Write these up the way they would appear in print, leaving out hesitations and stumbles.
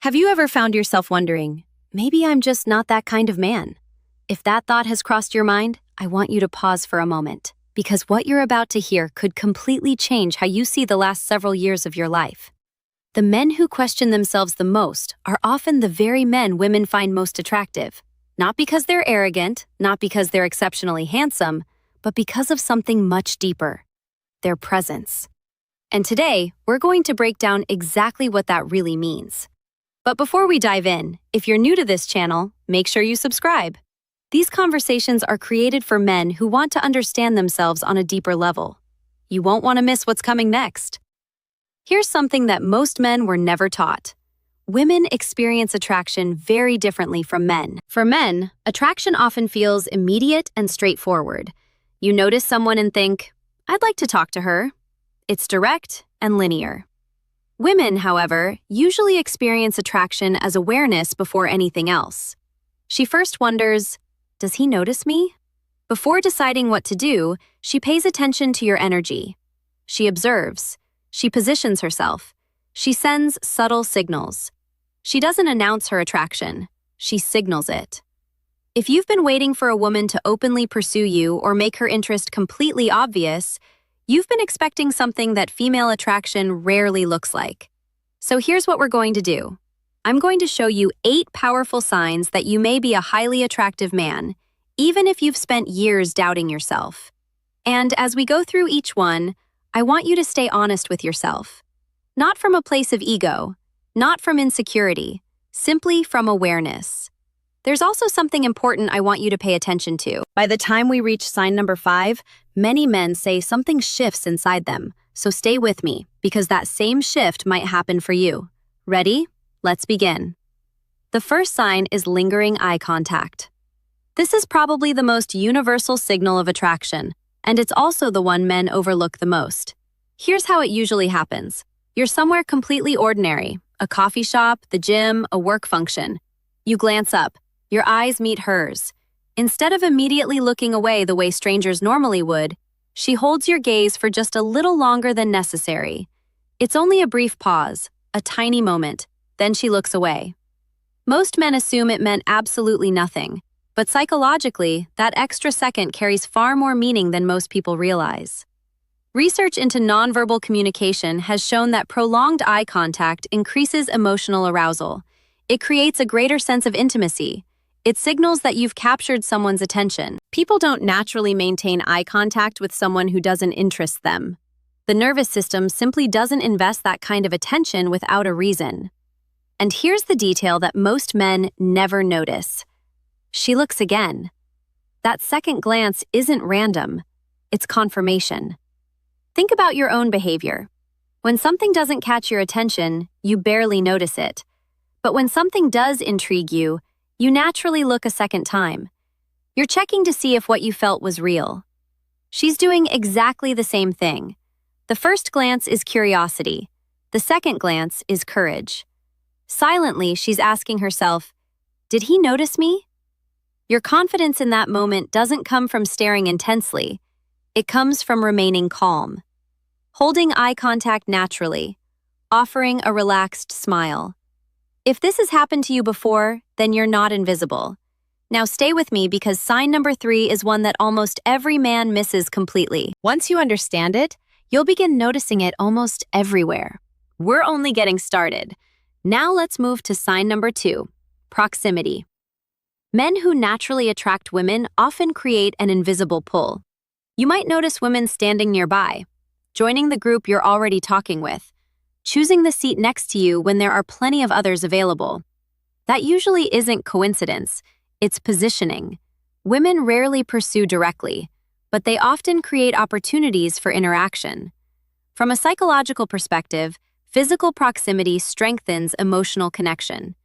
Have you ever found yourself wondering, maybe I'm just not that kind of man? If that thought has crossed your mind, I want you to pause for a moment, because what you're about to hear could completely change how you see the last several years of your life. The men who question themselves the most are often the very men women find most attractive, not because they're arrogant, not because they're exceptionally handsome, but because of something much deeper: their presence. And today, we're going to break down exactly what that really means. But before we dive in, if you're new to this channel, make sure you subscribe. These conversations are created for men who want to understand themselves on a deeper level. You won't want to miss what's coming next. Here's something that most men were never taught. Women experience attraction very differently from men. For men, attraction often feels immediate and straightforward. You notice someone and think, "I'd like to talk to her." It's direct and linear. Women, however, usually experience attraction as awareness before anything else. She first wonders, does he notice me? Before deciding what to do, she pays attention to your energy. She observes. She positions herself. She sends subtle signals. She doesn't announce her attraction. She signals it. If you've been waiting for a woman to openly pursue you or make her interest completely obvious, you've been expecting something that female attraction rarely looks like. So here's what we're going to do. I'm going to show you 8 powerful signs that you may be a highly attractive man, even if you've spent years doubting yourself. And as we go through each one, I want you to stay honest with yourself. Not from a place of ego, not from insecurity, simply from awareness. There's also something important I want you to pay attention to. By the time we reach sign number 5, many men say something shifts inside them. So stay with me, because that same shift might happen for you. Ready? Let's begin. The first sign is lingering eye contact. This is probably the most universal signal of attraction, and it's also the one men overlook the most. Here's how it usually happens. You're somewhere completely ordinary, a coffee shop, the gym, a work function. You glance up. Your eyes meet hers. Instead of immediately looking away the way strangers normally would, she holds your gaze for just a little longer than necessary. It's only a brief pause, a tiny moment, then she looks away. Most men assume it meant absolutely nothing, but psychologically, that extra second carries far more meaning than most people realize. Research into nonverbal communication has shown that prolonged eye contact increases emotional arousal. It creates a greater sense of intimacy. It signals that you've captured someone's attention. People don't naturally maintain eye contact with someone who doesn't interest them. The nervous system simply doesn't invest that kind of attention without a reason. And here's the detail that most men never notice. She looks again. That second glance isn't random. It's confirmation. Think about your own behavior. When something doesn't catch your attention, you barely notice it. But when something does intrigue you, you naturally look a second time. You're checking to see if what you felt was real. She's doing exactly the same thing. The first glance is curiosity. The second glance is courage. Silently, she's asking herself, did he notice me? Your confidence in that moment doesn't come from staring intensely. It comes from remaining calm. Holding eye contact naturally. Offering a relaxed smile. If this has happened to you before, then you're not invisible. Now stay with me, because sign number 3 is one that almost every man misses completely. Once you understand it, you'll begin noticing it almost everywhere. We're only getting started. Now let's move to sign number 2, proximity. Men who naturally attract women often create an invisible pull. You might notice women standing nearby, joining the group you're already talking with, choosing the seat next to you when there are plenty of others available. That usually isn't coincidence, it's positioning. Women rarely pursue directly, but they often create opportunities for interaction. From a psychological perspective, physical proximity strengthens emotional connection.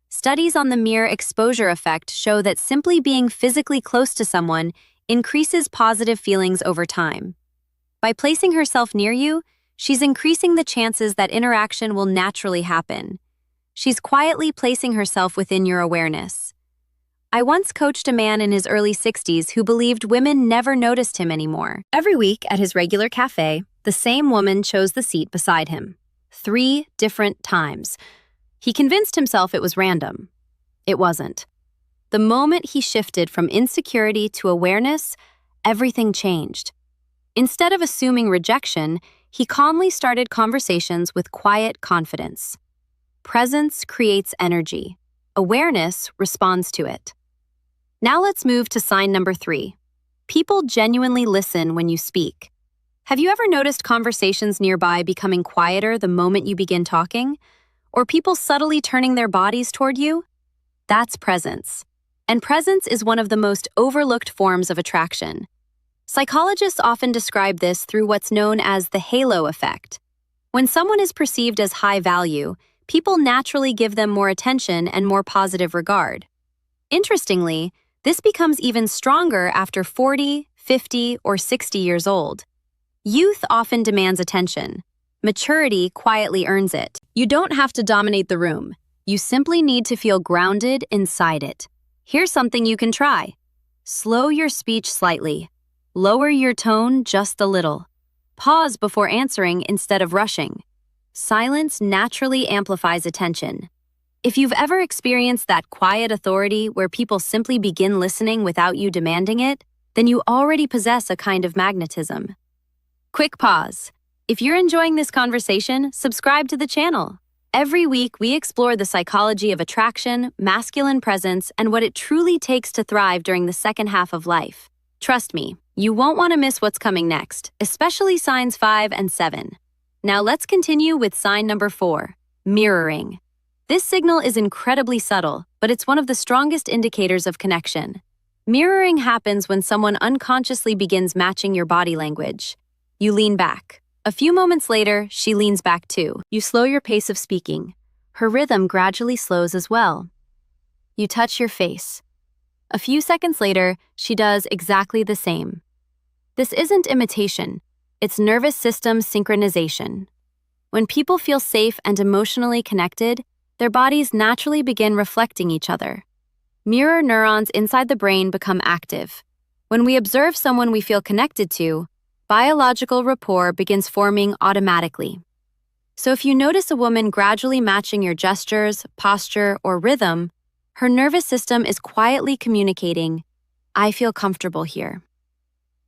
Studies on the mere exposure effect show that simply being physically close to someone increases positive feelings over time. By placing herself near you, she's increasing the chances that interaction will naturally happen. She's quietly placing herself within your awareness. I once coached a man in his early 60s who believed women never noticed him anymore. Every week at his regular cafe, the same woman chose the seat beside him. 3 different times. He convinced himself it was random. It wasn't. The moment he shifted from insecurity to awareness, everything changed. Instead of assuming rejection, he calmly started conversations with quiet confidence. Presence creates energy. Awareness responds to it. Now let's move to sign number 3. People genuinely listen when you speak. Have you ever noticed conversations nearby becoming quieter the moment you begin talking? Or people subtly turning their bodies toward you? That's presence. And presence is one of the most overlooked forms of attraction. Psychologists often describe this through what's known as the halo effect. When someone is perceived as high value, people naturally give them more attention and more positive regard. Interestingly, this becomes even stronger after 40, 50, or 60 years old. Youth often demands attention. Maturity quietly earns it. You don't have to dominate the room. You simply need to feel grounded inside it. Here's something you can try. Slow your speech slightly. Lower your tone just a little. Pause before answering instead of rushing. Silence naturally amplifies attention. If you've ever experienced that quiet authority where people simply begin listening without you demanding it, then you already possess a kind of magnetism. Quick pause. If you're enjoying this conversation, subscribe to the channel. Every week, we explore the psychology of attraction, masculine presence, and what it truly takes to thrive during the second half of life. Trust me, you won't want to miss what's coming next, especially signs 5 and 7. Now let's continue with sign number 4, mirroring. This signal is incredibly subtle, but it's one of the strongest indicators of connection. Mirroring happens when someone unconsciously begins matching your body language. You lean back. A few moments later, she leans back too. You slow your pace of speaking. Her rhythm gradually slows as well. You touch your face. A few seconds later, she does exactly the same. This isn't imitation. It's nervous system synchronization. When people feel safe and emotionally connected, their bodies naturally begin reflecting each other. Mirror neurons inside the brain become active. When we observe someone we feel connected to, biological rapport begins forming automatically. So if you notice a woman gradually matching your gestures, posture, or rhythm, her nervous system is quietly communicating, "I feel comfortable here."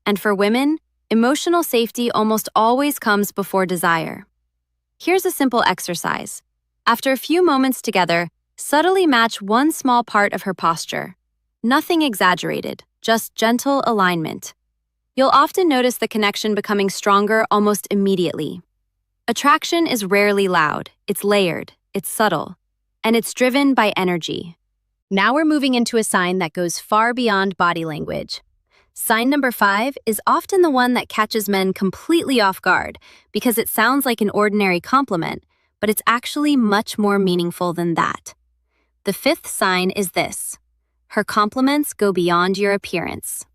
And for women, emotional safety almost always comes before desire. Here's a simple exercise. After a few moments together, subtly match one small part of her posture. Nothing exaggerated, just gentle alignment. You'll often notice the connection becoming stronger almost immediately. Attraction is rarely loud, it's layered, it's subtle, and it's driven by energy. Now we're moving into a sign that goes far beyond body language. Sign number 5 is often the one that catches men completely off guard because it sounds like an ordinary compliment, but it's actually much more meaningful than that. The 5th sign is this: her compliments go beyond your appearance.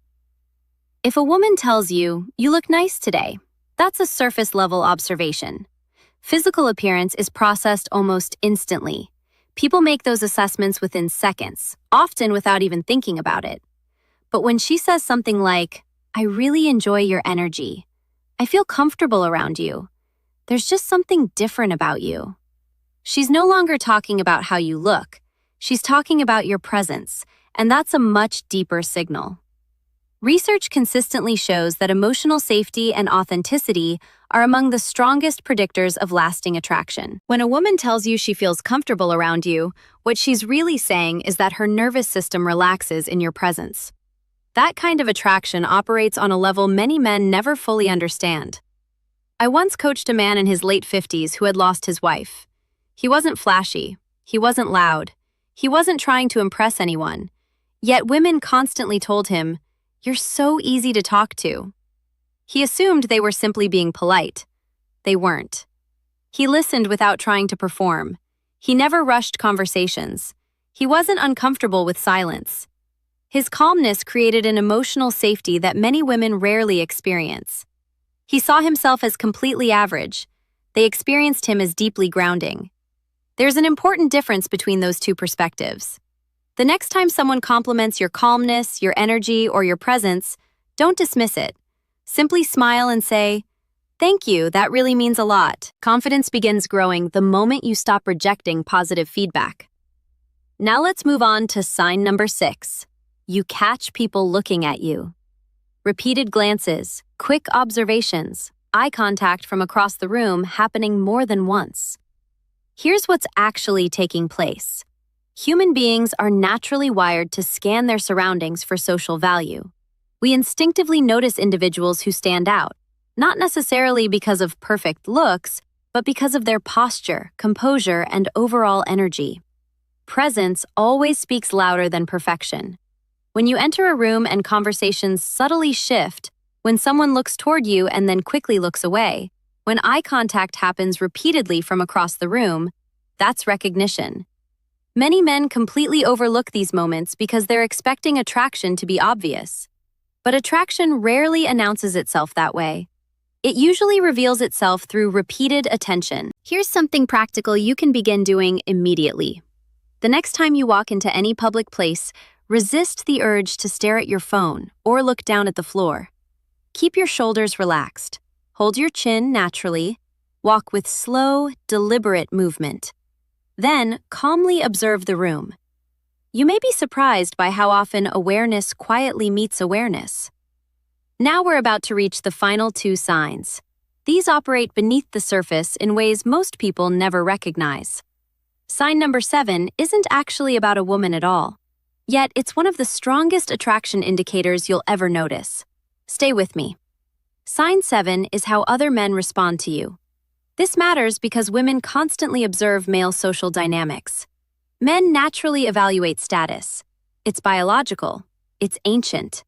If a woman tells you, "You look nice today," that's a surface-level observation. Physical appearance is processed almost instantly. People make those assessments within seconds, often without even thinking about it. But when she says something like, "I really enjoy your energy. I feel comfortable around you. There's just something different about you," she's no longer talking about how you look. She's talking about your presence, and that's a much deeper signal. Research consistently shows that emotional safety and authenticity are among the strongest predictors of lasting attraction. When a woman tells you she feels comfortable around you, what she's really saying is that her nervous system relaxes in your presence. That kind of attraction operates on a level many men never fully understand. I once coached a man in his late 50s who had lost his wife. He wasn't flashy. He wasn't loud. He wasn't trying to impress anyone. Yet women constantly told him, "You're so easy to talk to." He assumed they were simply being polite. They weren't. He listened without trying to perform. He never rushed conversations. He wasn't uncomfortable with silence. His calmness created an emotional safety that many women rarely experience. He saw himself as completely average. They experienced him as deeply grounding. There's an important difference between those two perspectives. The next time someone compliments your calmness, your energy, or your presence, don't dismiss it. Simply smile and say, Thank you, that really means a lot. Confidence begins growing the moment you stop rejecting positive feedback. Now let's move on to sign number 6. You catch people looking at you. Repeated glances, quick observations, eye contact from across the room happening more than once. Here's what's actually taking place. Human beings are naturally wired to scan their surroundings for social value. We instinctively notice individuals who stand out, not necessarily because of perfect looks, but because of their posture, composure, and overall energy. Presence always speaks louder than perfection. When you enter a room and conversations subtly shift, when someone looks toward you and then quickly looks away, when eye contact happens repeatedly from across the room, that's recognition. Many men completely overlook these moments because they're expecting attraction to be obvious. But attraction rarely announces itself that way. It usually reveals itself through repeated attention. Here's something practical you can begin doing immediately. The next time you walk into any public place, resist the urge to stare at your phone or look down at the floor. Keep your shoulders relaxed. Hold your chin naturally. Walk with slow, deliberate movement. Then, calmly observe the room. You may be surprised by how often awareness quietly meets awareness. Now we're about to reach the final 2 signs. These operate beneath the surface in ways most people never recognize. Sign number 7 isn't actually about a woman at all. Yet, it's one of the strongest attraction indicators you'll ever notice. Stay with me. Sign 7 is how other men respond to you. This matters because women constantly observe male social dynamics. Men naturally evaluate status. It's biological. It's ancient.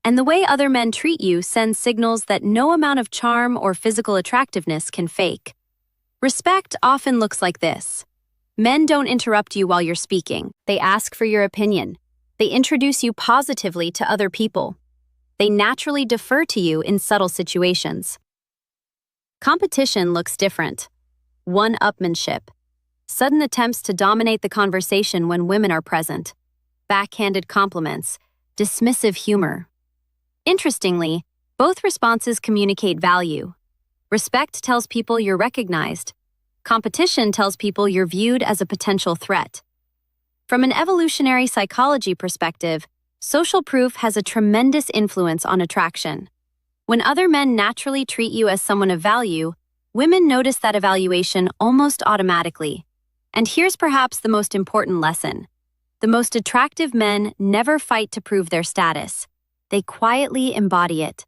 And the way other men treat you sends signals that no amount of charm or physical attractiveness can fake. Respect often looks like this. Men don't interrupt you while you're speaking. They ask for your opinion. They introduce you positively to other people. They naturally defer to you in subtle situations. Competition looks different. One-upmanship. Sudden attempts to dominate the conversation when women are present. Backhanded compliments. Dismissive humor. Interestingly, both responses communicate value. Respect tells people you're recognized. Competition tells people you're viewed as a potential threat. From an evolutionary psychology perspective, social proof has a tremendous influence on attraction. When other men naturally treat you as someone of value, women notice that evaluation almost automatically. And here's perhaps the most important lesson. The most attractive men never fight to prove their status. They quietly embody it.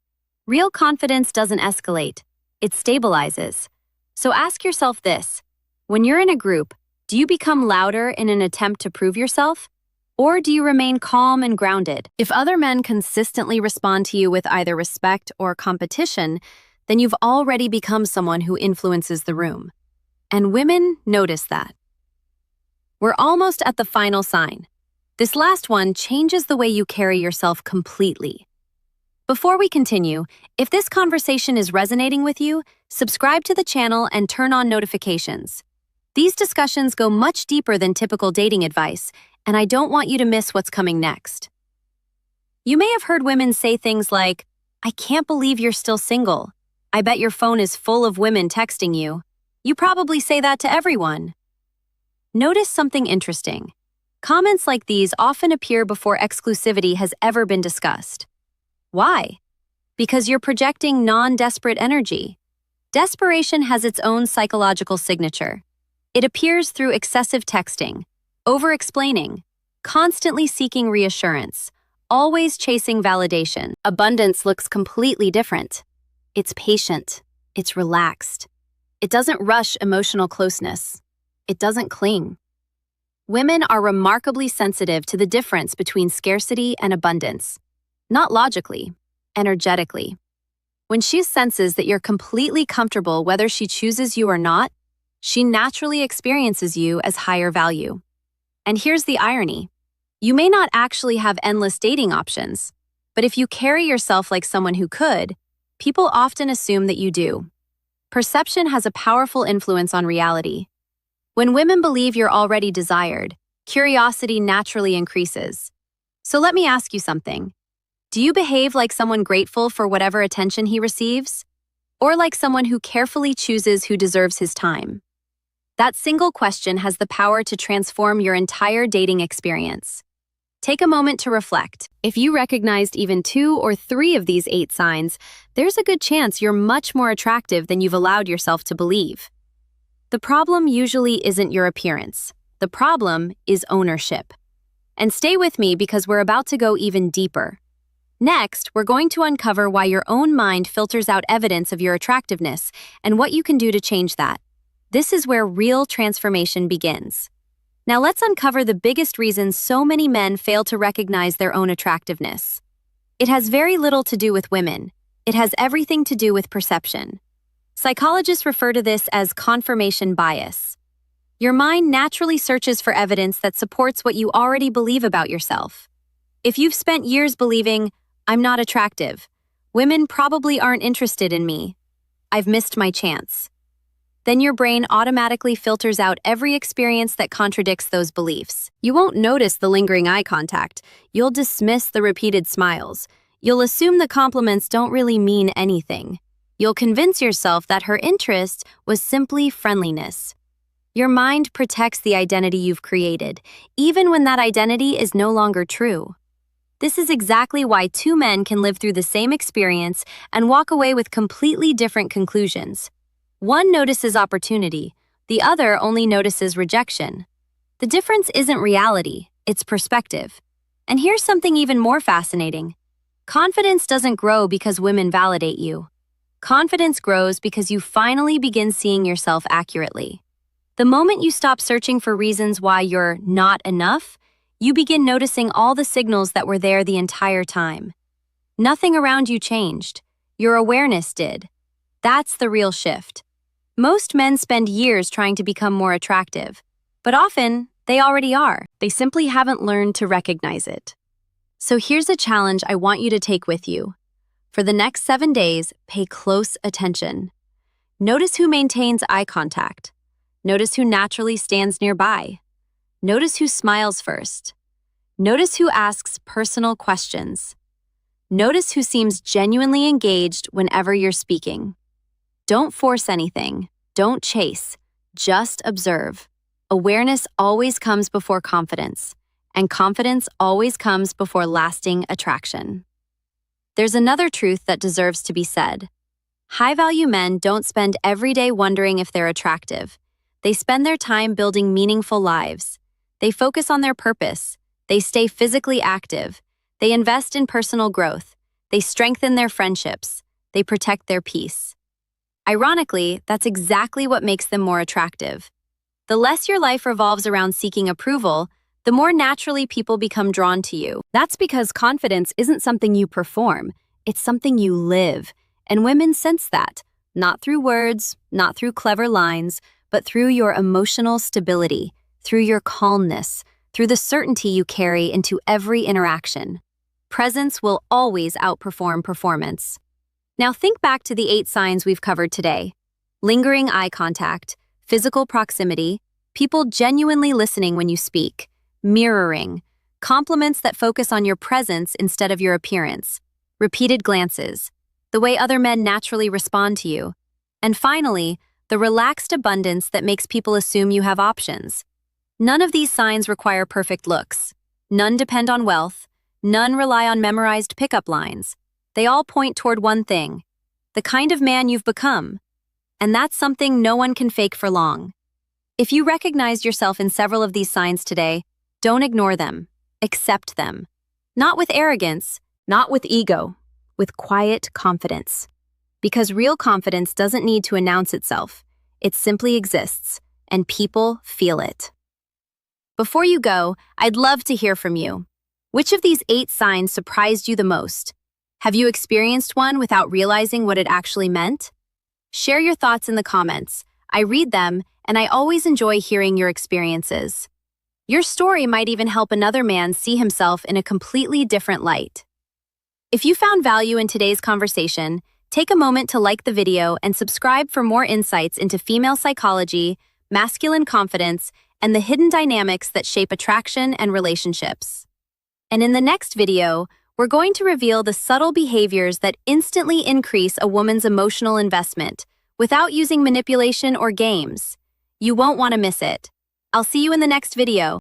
Real confidence doesn't escalate. It stabilizes. So ask yourself this. When you're in a group, do you become louder in an attempt to prove yourself? Or do you remain calm and grounded? If other men consistently respond to you with either respect or competition, then you've already become someone who influences the room. And women notice that. We're almost at the final sign. This last one changes the way you carry yourself completely. Before we continue, if this conversation is resonating with you, subscribe to the channel and turn on notifications. These discussions go much deeper than typical dating advice, and I don't want you to miss what's coming next. You may have heard women say things like, "I can't believe you're still single. I bet your phone is full of women texting you." You probably say that to everyone. Notice something interesting. Comments like these often appear before exclusivity has ever been discussed. Why? Because you're projecting non-desperate energy. Desperation has its own psychological signature. It appears through excessive texting, over-explaining, constantly seeking reassurance, always chasing validation. Abundance looks completely different. It's patient. It's relaxed. It doesn't rush emotional closeness. It doesn't cling. Women are remarkably sensitive to the difference between scarcity and abundance. Not logically, energetically. When she senses that you're completely comfortable whether she chooses you or not, she naturally experiences you as higher value. And here's the irony. You may not actually have endless dating options, but if you carry yourself like someone who could, people often assume that you do. Perception has a powerful influence on reality. When women believe you're already desired, curiosity naturally increases. So let me ask you something. Do you behave like someone grateful for whatever attention he receives? or like someone who carefully chooses who deserves his time? That single question has the power to transform your entire dating experience. Take a moment to reflect. If you recognized even 2 or 3 of these 8 signs, there's a good chance you're much more attractive than you've allowed yourself to believe. The problem usually isn't your appearance. The problem is ownership. And stay with me because we're about to go even deeper. Next, we're going to uncover why your own mind filters out evidence of your attractiveness and what you can do to change that. This is where real transformation begins. Now let's uncover the biggest reasons so many men fail to recognize their own attractiveness. It has very little to do with women. It has everything to do with perception. Psychologists refer to this as confirmation bias. Your mind naturally searches for evidence that supports what you already believe about yourself. If you've spent years believing, "I'm not attractive," "Women probably aren't interested in me," "I've missed my chance," then your brain automatically filters out every experience that contradicts those beliefs. You won't notice the lingering eye contact. You'll dismiss the repeated smiles. You'll assume the compliments don't really mean anything. You'll convince yourself that her interest was simply friendliness. Your mind protects the identity you've created, even when that identity is no longer true. This is exactly why 2 men can live through the same experience and walk away with completely different conclusions. One notices opportunity, the other only notices rejection. The difference isn't reality, it's perspective. And here's something even more fascinating. Confidence doesn't grow because women validate you. Confidence grows because you finally begin seeing yourself accurately. The moment you stop searching for reasons why you're not enough, you begin noticing all the signals that were there the entire time. Nothing around you changed. Your awareness did. That's the real shift. Most men spend years trying to become more attractive, but often they already are. They simply haven't learned to recognize it. So here's a challenge I want you to take with you. For the next 7 days, pay close attention. Notice who maintains eye contact. Notice who naturally stands nearby. Notice who smiles first. Notice who asks personal questions. Notice who seems genuinely engaged whenever you're speaking. Don't force anything. Don't chase. Just observe. Awareness always comes before confidence, and confidence always comes before lasting attraction. There's another truth that deserves to be said. High-value men don't spend every day wondering if they're attractive. They spend their time building meaningful lives. They focus on their purpose. They stay physically active. They invest in personal growth. They strengthen their friendships. They protect their peace. Ironically, that's exactly what makes them more attractive. The less your life revolves around seeking approval, the more naturally people become drawn to you. That's because confidence isn't something you perform, it's something you live. And women sense that, not through words, not through clever lines, but through your emotional stability, through your calmness, through the certainty you carry into every interaction. Presence will always outperform performance. Now think back to the 8 signs we've covered today. Lingering eye contact, physical proximity, people genuinely listening when you speak, mirroring, compliments that focus on your presence instead of your appearance, repeated glances, the way other men naturally respond to you, and finally, the relaxed abundance that makes people assume you have options. None of these signs require perfect looks. None depend on wealth. None rely on memorized pickup lines. They all point toward one thing, the kind of man you've become. And that's something no one can fake for long. If you recognized yourself in several of these signs today, don't ignore them. Accept them. Not with arrogance, not with ego, with quiet confidence. Because real confidence doesn't need to announce itself. It simply exists, and people feel it. Before you go, I'd love to hear from you. Which of these 8 signs surprised you the most? Have you experienced one without realizing what it actually meant? Share your thoughts in the comments. I read them, and I always enjoy hearing your experiences. Your story might even help another man see himself in a completely different light. If you found value in today's conversation, take a moment to like the video and subscribe for more insights into female psychology, masculine confidence, and the hidden dynamics that shape attraction and relationships. And in the next video, we're going to reveal the subtle behaviors that instantly increase a woman's emotional investment without using manipulation or games. You won't want to miss it. I'll see you in the next video.